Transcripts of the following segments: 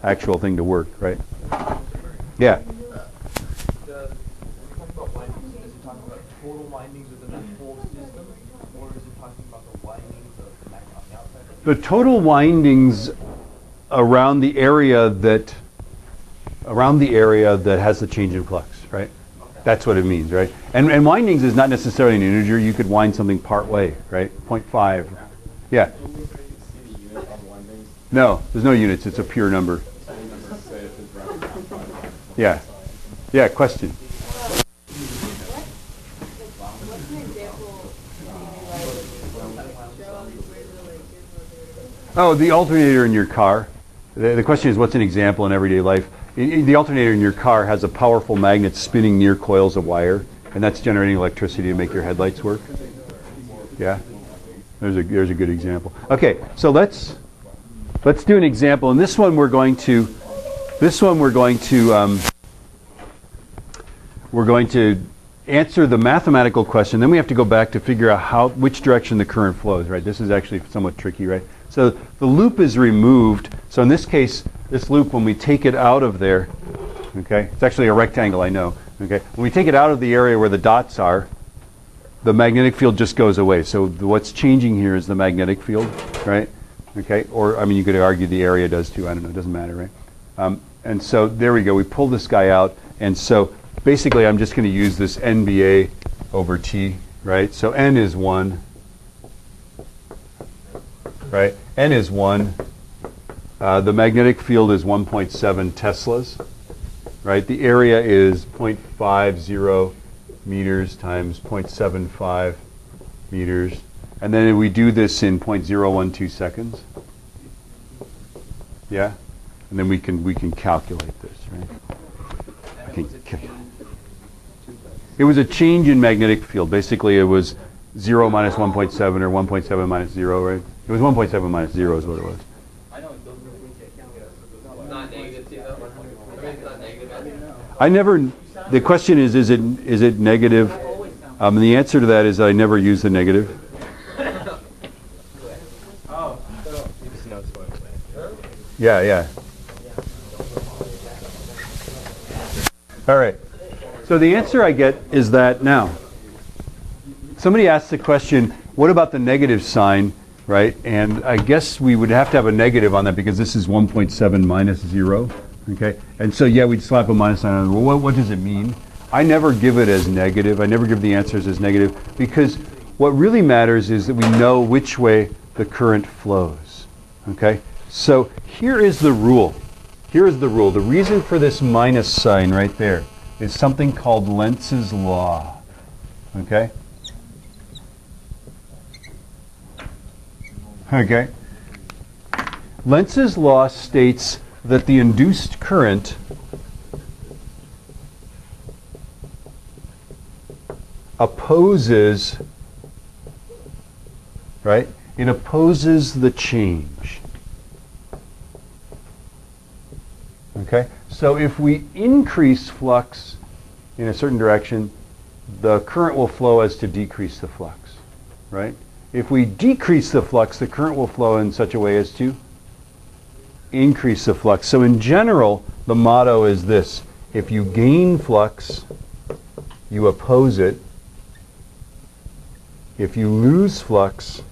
actual thing to work, right? Yeah. When you talk about windings, is it talking about total windings within that whole system, or is it talking about the windings of the magnet on the outside? The total windings around the area that has the change in flux, right? Okay. That's what it means, right? And windings is not necessarily an integer. You could wind something part way, right? 0.5. Yeah. No, there's no units. It's a pure number. Yeah. Yeah, question. Oh, the alternator in your car. The question is, what's an example in everyday life? The alternator in your car has a powerful magnet spinning near coils of wire, and that's generating electricity to make your headlights work. Yeah, there's a good example. Okay, so let's do an example, and this one we're going to answer the mathematical question. Then we have to go back to figure out which direction the current flows. Right? This is actually somewhat tricky, right? So the loop is removed. So in this case, this loop, when we take it out of there, okay, it's actually a rectangle, I know. Okay, when we take it out of the area where the dots are, the magnetic field just goes away. So what's changing here is the magnetic field, right? Okay, or I mean, you could argue the area does too. I don't know. It doesn't matter, right? And so there we go. We pull this guy out, and so basically, I'm just going to use this NBA over T, right? So N is 1, right? N is 1. The magnetic field is 1.7 Teslas, right? The area is 0.50 meters times 0.75 meters. And then we do this in 0.012 seconds. Yeah? And then we can calculate this, right? It was a change in magnetic field. Basically, it was 0 minus 1.7 or 1.7 minus 0, right? It was 1.7 minus 0 is what it was. I know it's not negative, too, though. I mean, it's not negative. The question is it negative? And the answer to that is I never use the negative. Yeah. All right. So the answer I get is that now. Somebody asked the question, what about the negative sign, right? And I guess we would have to have a negative on that because this is 1.7 minus 0. Okay. And so, yeah, we'd slap a minus sign on it. Well, what does it mean? I never give it as negative. I never give the answers as negative because what really matters is that we know which way the current flows. Okay. So here is the rule. Here is the rule. The reason for this minus sign right there is something called Lenz's law. Okay? Okay? Lenz's law states that the induced current opposes, right? It opposes the change. Okay? So if we increase flux in a certain direction, the current will flow as to decrease the flux, right? If we decrease the flux, the current will flow in such a way as to increase the flux. So in general, the motto is this: if you gain flux, you oppose it. If you lose flux,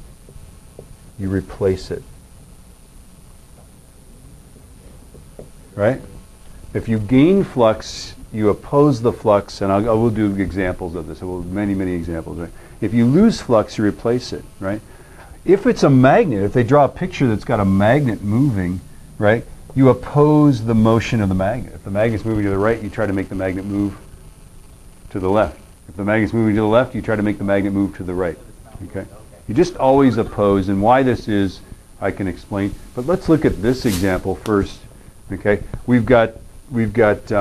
you replace it. Right? If you gain flux, you oppose the flux, and I will do examples of this. I will many examples. Right? If you lose flux, you replace it. Right? If it's a magnet, if they draw a picture that's got a magnet moving, right? You oppose the motion of the magnet. If the magnet's moving to the right, you try to make the magnet move to the left. If the magnet's moving to the left, you try to make the magnet move to the right. Okay? You just always oppose, and why this is, I can explain. But let's look at this example first. Okay, we've got flux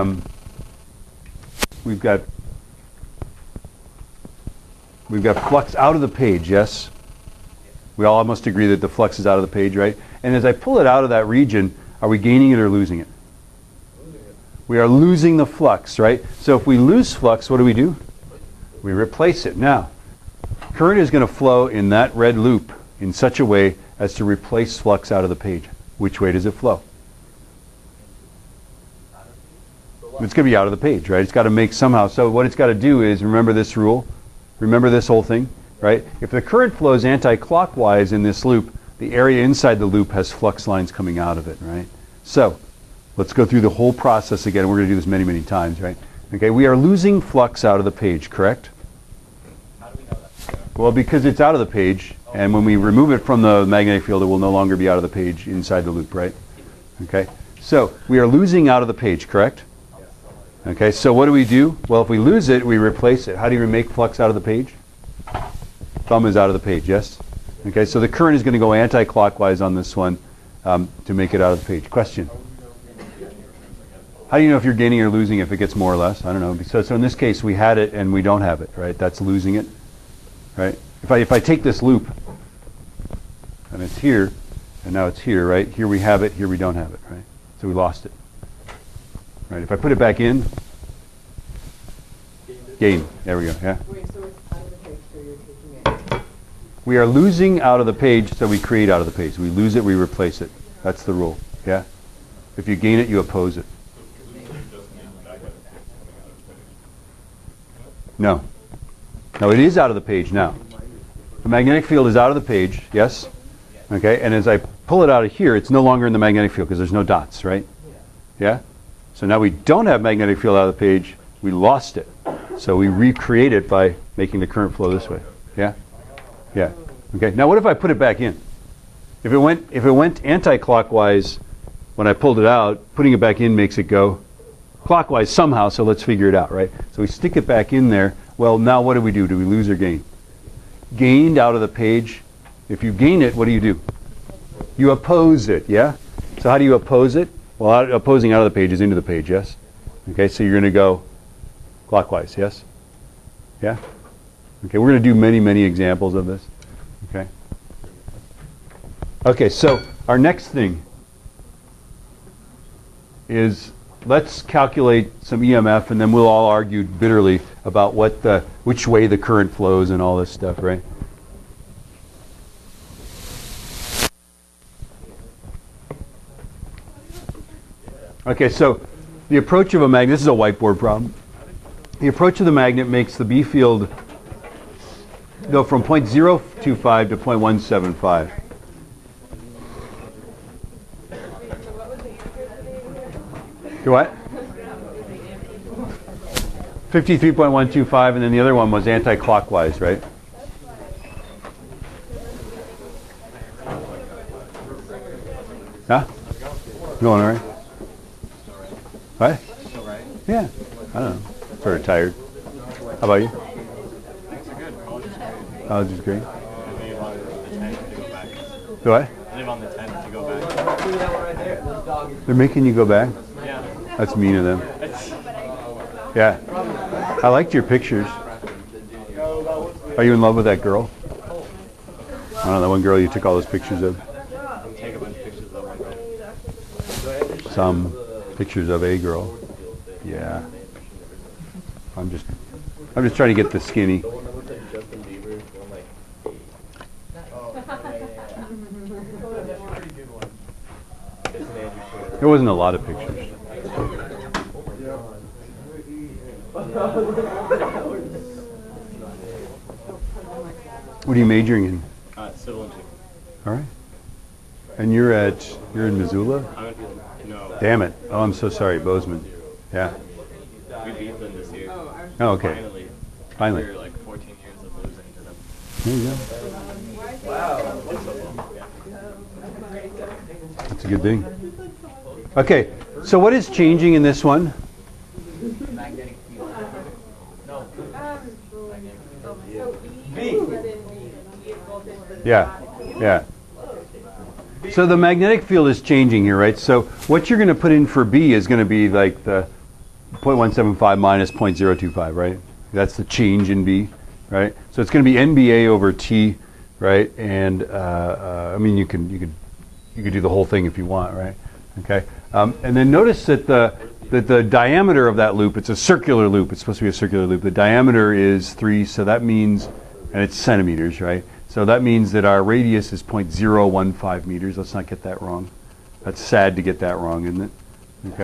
out of the page. Yes, we all must agree that the flux is out of the page, right? And as I pull it out of that region, are we gaining it or losing it? We are losing the flux, right? So if we lose flux, what do? We replace it. Now, current is going to flow in that red loop in such a way as to replace flux out of the page. Which way does it flow? It's going to be out of the page, right? It's got to make somehow. So what it's got to do is remember this rule. Remember this whole thing, right? If the current flows anti-clockwise in this loop, the area inside the loop has flux lines coming out of it, right? So let's go through the whole process again. We're going to do this many, many times, right? Okay, we are losing flux out of the page, correct? How do we know that? Well, because it's out of the page, and when we remove it from the magnetic field, it will no longer be out of the page inside the loop, right? Okay, so we are losing out of the page, correct? Okay, so what do? Well, if we lose it, we replace it. How do you make flux out of the page? Thumb is out of the page, yes? Okay, so the current is going to go anti-clockwise on this one to make it out of the page. Question? How do you know if you're gaining or losing if it gets more or less? I don't know. So in this case, we had it and we don't have it, right? That's losing it, right? If I take this loop and it's here and now it's here, right? Here we have it, here we don't have it, right? So we lost it. Right, if I put it back in, gain. There we go, yeah. Wait, so it's out of the page, so you're taking it. We are losing out of the page, so we create out of the page. We lose it, we replace it. That's the rule, yeah? If you gain it, you oppose it. No. No, it is out of the page now. The magnetic field is out of the page, yes? Okay, and as I pull it out of here, it's no longer in the magnetic field because there's no dots, right? Yeah? So now we don't have magnetic field out of the page, we lost it. So we recreate it by making the current flow this way. Yeah? Yeah. Okay, now what if I put it back in? If it went anti-clockwise when I pulled it out, putting it back in makes it go clockwise somehow, so let's figure it out, right? So we stick it back in there. Well, now what do we do? Do we lose or gain? Gained out of the page. If you gain it, what do? You oppose it, yeah? So how do you oppose it? Well, opposing out of the page is into the page, yes? Okay, so you're going to go clockwise, yes? Yeah? Okay, we're going to do many, many examples of this. Okay? Okay, so our next thing is let's calculate some EMF, and then we'll all argue bitterly about which way the current flows and all this stuff, right? Okay, so the approach of a magnet, this is a whiteboard problem. The approach of the magnet makes the B field go from 0.025 to 0.175. To what? 53.125, and then the other one was anti-clockwise, right? Huh? Going all right? What? Yeah. I don't know. Sort of tired. How about you? College is great. Do I? I live on the 10 to go back. They're making you go back? Yeah. That's mean of them. Yeah. I liked your pictures. Are you in love with that girl? I don't know, that one girl you took all those pictures of. Take a bunch of pictures of my girl. Some pictures of a girl. Yeah. I'm just trying to get the skinny. There wasn't a lot of pictures. What are you majoring in? Civil engineering. All right. And you're in Missoula? No. Damn it. Oh, I'm so sorry, Bozeman. Yeah. We beat them this year. Oh, okay. Finally. After like 14 years of losing to them. There you go. Wow. That's a good thing. Okay, so what is changing in this one? Magnetic field. No. Yeah, yeah. So the magnetic field is changing here, right? So what you're going to put in for B is going to be like the 0.175 minus 0.025, right? That's the change in B, right? So it's going to be NBA over T, right? And I mean, you could do the whole thing if you want, right? Okay. And then notice that the diameter of that loop, it's a circular loop. It's supposed to be a circular loop. The diameter is 3, so that means, and it's centimeters, right? So that means that our radius is 0.015 meters. Let's not get that wrong. That's sad to get that wrong, isn't it?